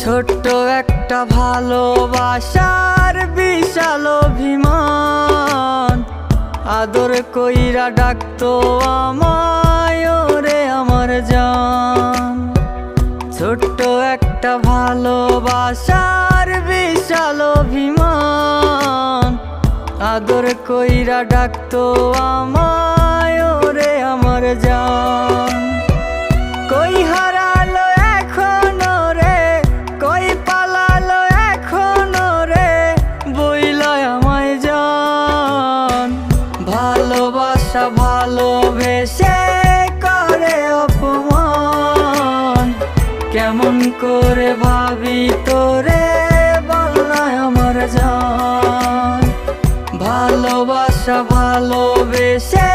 ছোট্ট একটা ভালোবাসার বিশাল অভিমান, আদর কইরা ডাকতো আমায় ওরে আমার জান। ছোট্ট একটা ভালোবাসার বিশাল অভিমান, আদর কইরা ডাকতো আমায় ওরে আমার জান। কই হারালো এখনো রে, কই পালালো এখনো রে, বইলায় আমায় জান। ভালোবাসা ভালোবেসে করে অপমান, কেমন করে ভাবি তোরে বলনায় আমার জান। ভালোবাসা ভালোবেসে